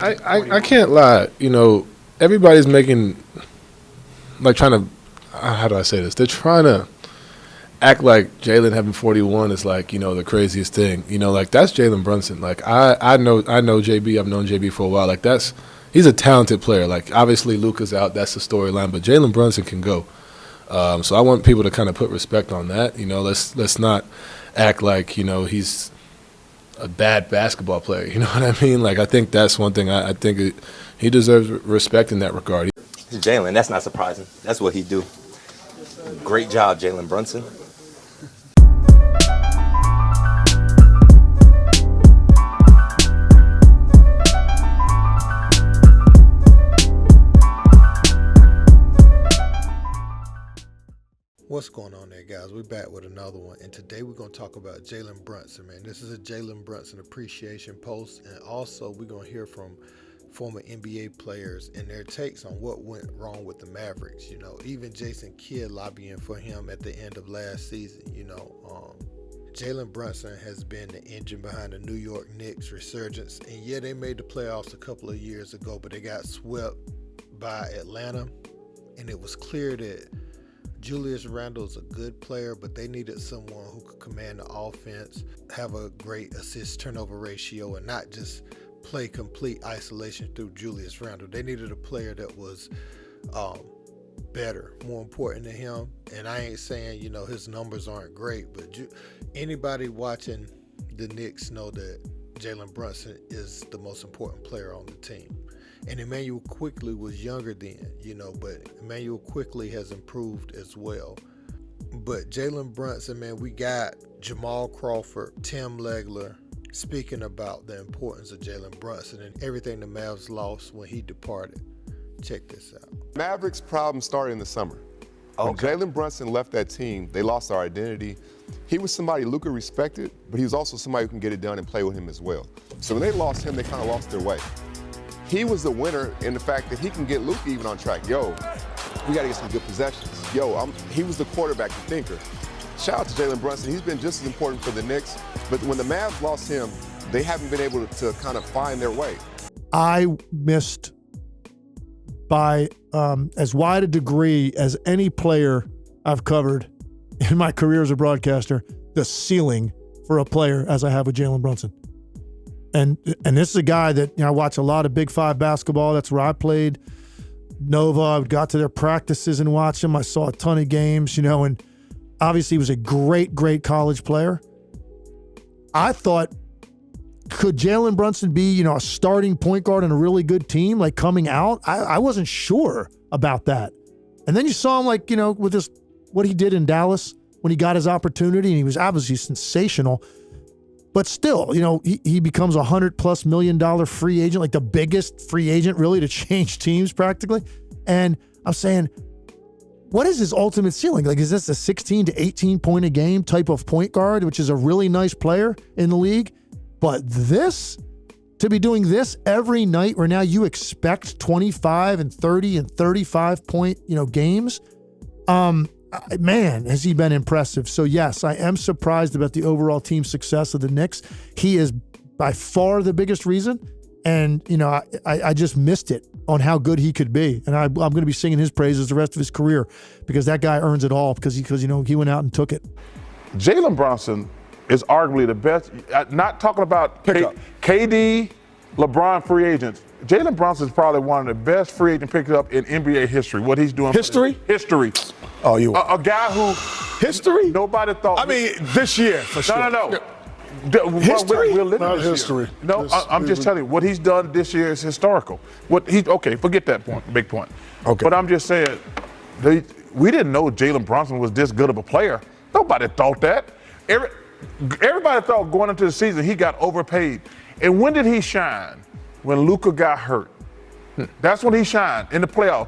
I can't lie. Everybody's making, like, trying to, how do I say this? They're trying to act like Jalen having 41 is like, the craziest thing. Like, that's Jalen Brunson. Like, I know JB. I've known JB for a while. Like, he's a talented player. Like, obviously Luka's out. That's the storyline. But Jalen Brunson can go. So I want people to kind of put respect on that. Let's not act like, he's a bad basketball player. You know what I mean? Like, I think that's one thing. I think he deserves respect in that regard. Jalen, that's not surprising. That's what he do. Great job, Jalen Brunson. What's going on there, guys? We're back with another one, and today we're going to talk about Jalen Brunson, man. This is a Jalen Brunson appreciation post, and also we're going to hear from former NBA players and their takes on what went wrong with the Mavericks. Even Jason Kidd lobbying for him at the end of last season. Jalen Brunson has been the engine behind the New York Knicks resurgence, and yeah, they made the playoffs a couple of years ago, but they got swept by Atlanta, and it was clear that Julius Randle's a good player, but they needed someone who could command the offense, have a great assist-turnover ratio, and not just play complete isolation through Julius Randle. They needed a player that was better, more important to him. And I ain't saying, his numbers aren't great, but anybody watching the Knicks know that Jalen Brunson is the most important player on the team. And Immanuel Quickley was younger then, but Immanuel Quickley has improved as well. But Jalen Brunson, man, we got Jamal Crawford, Tim Legler speaking about the importance of Jalen Brunson and everything the Mavs lost when he departed. Check this out. Mavericks' problem started in the summer. When Jalen Brunson left that team, they lost their identity. He was somebody Luka respected, but he was also somebody who can get it done and play with him as well. So when they lost him, they kind of lost their way. He was the winner in the fact that he can get Luka even on track. Yo, we got to get some good possessions. He was the quarterback, the thinker. Shout out to Jalen Brunson. He's been just as important for the Knicks. But when the Mavs lost him, they haven't been able to kind of find their way. I missed by as wide a degree as any player I've covered in my career as a broadcaster, the ceiling for a player as I have with Jalen Brunson. And this is a guy that, I watch a lot of Big Five basketball. That's where I played. Nova, I got to their practices and watched him. I saw a ton of games, and obviously he was a great, great college player. I thought, could Jalen Brunson be, a starting point guard on a really good team, like coming out? I wasn't sure about that. And then you saw him, with what he did in Dallas when he got his opportunity, and he was obviously sensational. But still, he becomes $100+ million free agent, like the biggest free agent really to change teams practically. And I'm saying, what is his ultimate ceiling? Like, is this a 16 to 18 point a game type of point guard, which is a really nice player in the league? But to be doing this every night where now you expect 25 and 30 and 35 point, games, man, has he been impressive. So, yes, I am surprised about the overall team success of the Knicks. He is by far the biggest reason. And, I just missed it on how good he could be. And I'm going to be singing his praises the rest of his career because that guy earns it all because he went out and took it. Jalen Brunson is arguably the best. Not talking about KD, LeBron free agents. Jalen Brunson is probably one of the best free agent pickup in NBA history. What he's doing. History? History. Oh, you a guy who history? Nobody thought. I mean, this year for sure. No. History? We're living Not this history. Year. No, I'm just telling you what he's done this year is historical. Forget that point, big point. Okay. But I'm just saying, we didn't know Jalen Brunson was this good of a player. Nobody thought that. Everybody thought going into the season he got overpaid. And when did he shine? When Luka got hurt. That's when he shined in the playoff.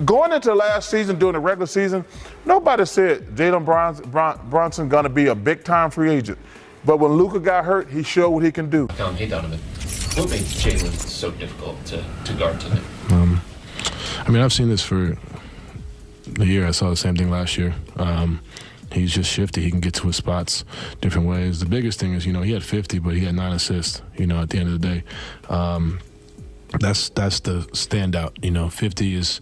Going into last season, during the regular season, nobody said Jalen Brunson going to be a big-time free agent. But when Luka got hurt, he showed what he can do. Hey, Donovan, what makes Jalen so difficult to guard tonight? I've seen this for a year. I saw the same thing last year. He's just shifty. He can get to his spots different ways. The biggest thing is, he had 50, but he had 9 assists, at the end of the day. that's the standout. 50 is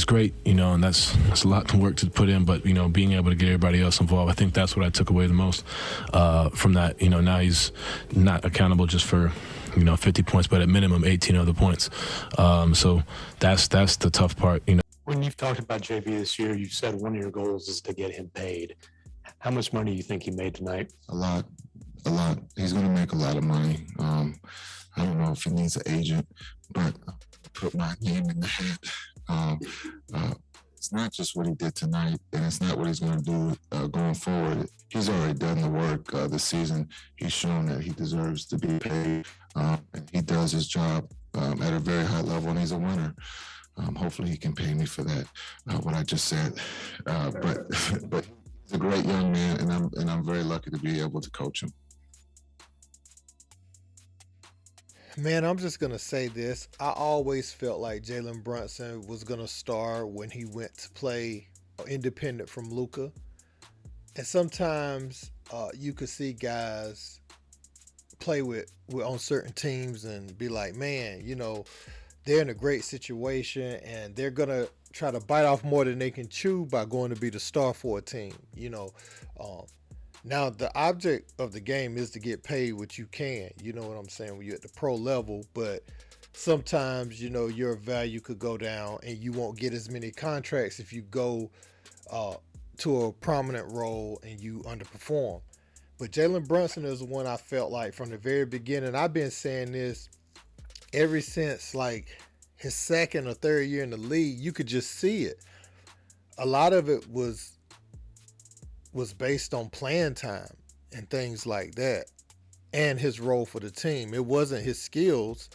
great, and that's a lot of work to put in. But being able to get everybody else involved, I think that's what I took away the most from that. Now he's not accountable just for 50 points, but at minimum 18 other points. So that's the tough part. When you've talked about JB this year, you've said one of your goals is to get him paid. How much money do you think he made tonight? A lot. He's going to make a lot of money. I don't know if he needs an agent, but put my name in the hat. It's not just what he did tonight, and it's not what he's going to do going forward. He's already done the work this season. He's shown that he deserves to be paid, and he does his job at a very high level, and he's a winner. Hopefully he can pay me for that, what I just said. But he's a great young man, and I'm very lucky to be able to coach him. Man, I'm just going to say this. I always felt like Jalen Brunson was going to star when he went to play independent from Luka. And sometimes you could see guys play with on certain teams and be like, man, they're in a great situation and they're going to try to bite off more than they can chew by going to be the star for a team, Now, the object of the game is to get paid what you can, you know what I'm saying, when you're at the pro level. But sometimes, your value could go down and you won't get as many contracts if you go to a prominent role and you underperform. But Jalen Brunson is the one I felt like from the very beginning. I've been saying this ever since like his second or third year in the league. You could just see it. A lot of it was based on playing time and things like that and his role for the team. It wasn't his skills,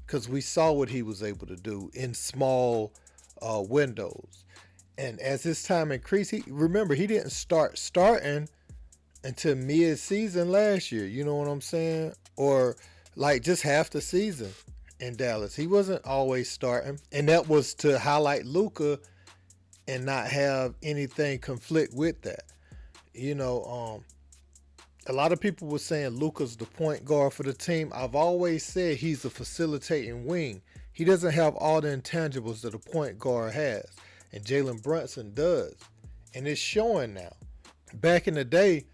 because we saw what he was able to do in small windows. And as his time increased, he didn't start starting until mid-season last year, you know what I'm saying? Or like just half the season in Dallas. He wasn't always starting, and that was to highlight Luka and not have anything conflict with that. A lot of people were saying Luka's the point guard for the team. I've always said he's a facilitating wing. He doesn't have all the intangibles that a point guard has, and Jalen Brunson does, and it's showing now. Back in the day,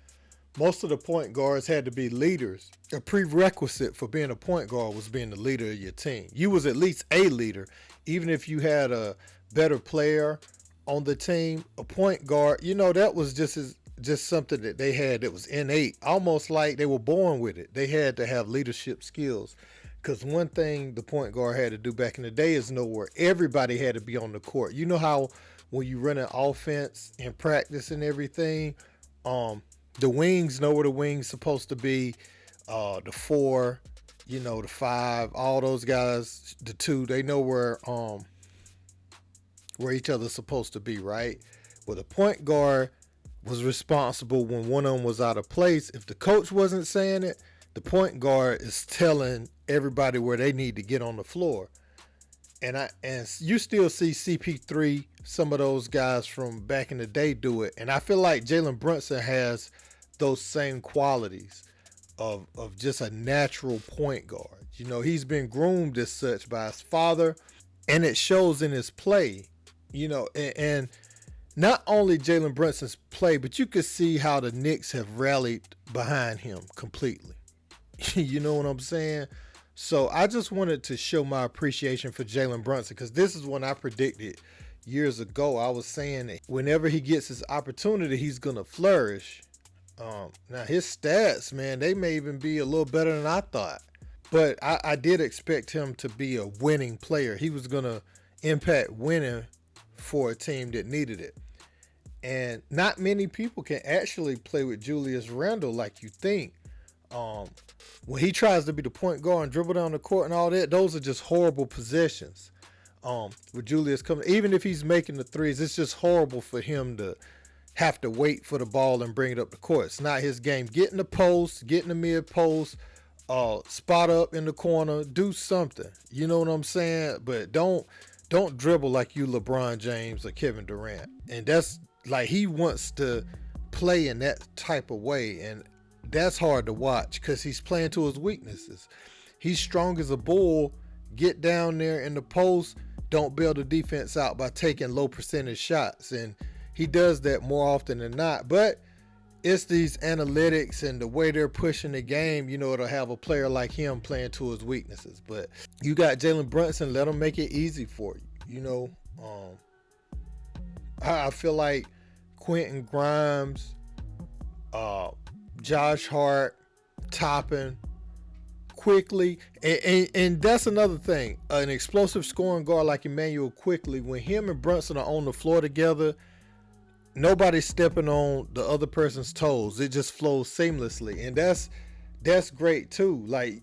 most of the point guards had to be leaders. A prerequisite for being a point guard was being the leader of your team. You was at least a leader, even if you had a better player on the team. A point guard, that was just something that they had that was innate, almost like they were born with it. They had to have leadership skills, because one thing the point guard had to do back in the day is know where everybody had to be on the court. You know how when you run an offense in practice and everything, the wings know where the wing's supposed to be, the 4, the 5, all those guys, the 2, they know where each other's supposed to be, right? Well, the point guard was responsible when one of them was out of place. If the coach wasn't saying it, the point guard is telling everybody where they need to get on the floor. And you still see CP3, some of those guys from back in the day do it. And I feel like Jalen Brunson has those same qualities of just a natural point guard. He's been groomed as such by his father, and it shows in his play, and not only Jalen Brunson's play, but you could see how the Knicks have rallied behind him completely. You know what I'm saying? So I just wanted to show my appreciation for Jalen Brunson, because this is when I predicted years ago. I was saying that whenever he gets his opportunity, he's going to flourish. Now his stats, man, they may even be a little better than I thought. But I did expect him to be a winning player. He was going to impact winning for a team that needed it. And not many people can actually play with Julius Randle like you think. When he tries to be the point guard and dribble down the court and all that, those are just horrible possessions. With Julius coming, even if he's making the threes, it's just horrible for him to have to wait for the ball and bring it up the court. It's not his game. Get in the post, get in the mid post, spot up in the corner, do something. You know what I'm saying? But don't dribble like you LeBron James or Kevin Durant. And that's like, he wants to play in that type of way, and that's hard to watch because he's playing to his weaknesses. He's strong as a bull get down there in the post, don't bail the defense out by taking low percentage shots. And he does that more often than not. But it's these analytics and the way they're pushing the game, it'll have a player like him playing to his weaknesses. But you got Jalen Brunson, let him make it easy for you. I feel like Quentin Grimes, Josh Hart, Toppin, Quickley, and that's another thing. An explosive scoring guard like Immanuel Quickley, when him and Brunson are on the floor together, nobody's stepping on the other person's toes. It just flows seamlessly, and that's great too. Like,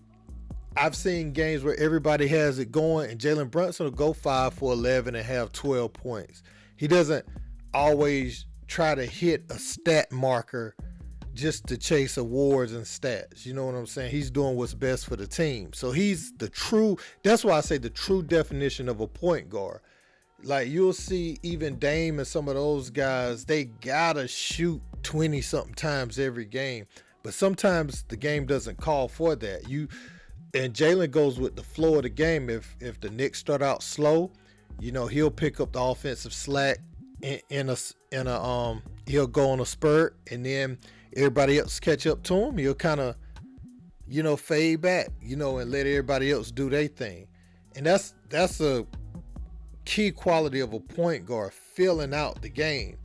I've seen games where everybody has it going, and Jalen Brunson will go 5 for 11 and have 12 points. He doesn't always try to hit a stat marker just to chase awards and stats. You know what I'm saying? He's doing what's best for the team. So he's that's why I say the true definition of a point guard. Like, you'll see even Dame and some of those guys, they gotta shoot 20-something times every game. But sometimes the game doesn't call for that. And Jalen goes with the flow of the game. If the Knicks start out slow, he'll pick up the offensive slack he'll go on a spurt, and then everybody else catch up to him. He'll kind of, fade back, and let everybody else do their thing. And that's a key quality of a point guard, filling out the game.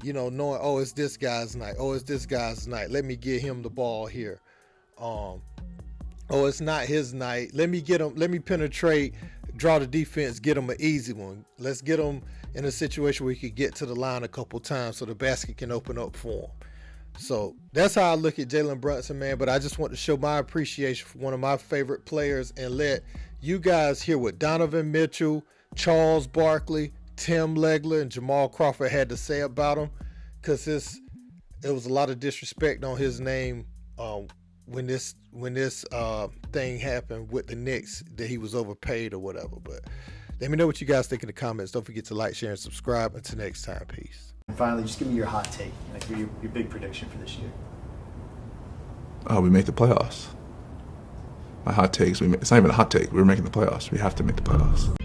Knowing, oh, it's this guy's night. Oh, it's this guy's night. Let me get him the ball here. Oh, it's not his night. Let me get him. Let me penetrate, draw the defense, get him an easy one. Let's get him in a situation where he could get to the line a couple times so the basket can open up for him. So that's how I look at Jalen Brunson, man. But I just want to show my appreciation for one of my favorite players and let you guys hear what Donovan Mitchell, Charles Barkley, Tim Legler, and Jamal Crawford had to say about him, because it was a lot of disrespect on his name when this thing happened with the Knicks, that he was overpaid or whatever. But let me know what you guys think in the comments. Don't forget to like, share, and subscribe. Until next time, peace. And finally, just give me your hot take, like your big prediction for this year. We make the playoffs. My hot takes, it's not even a hot take. We're making the playoffs. We have to make the playoffs.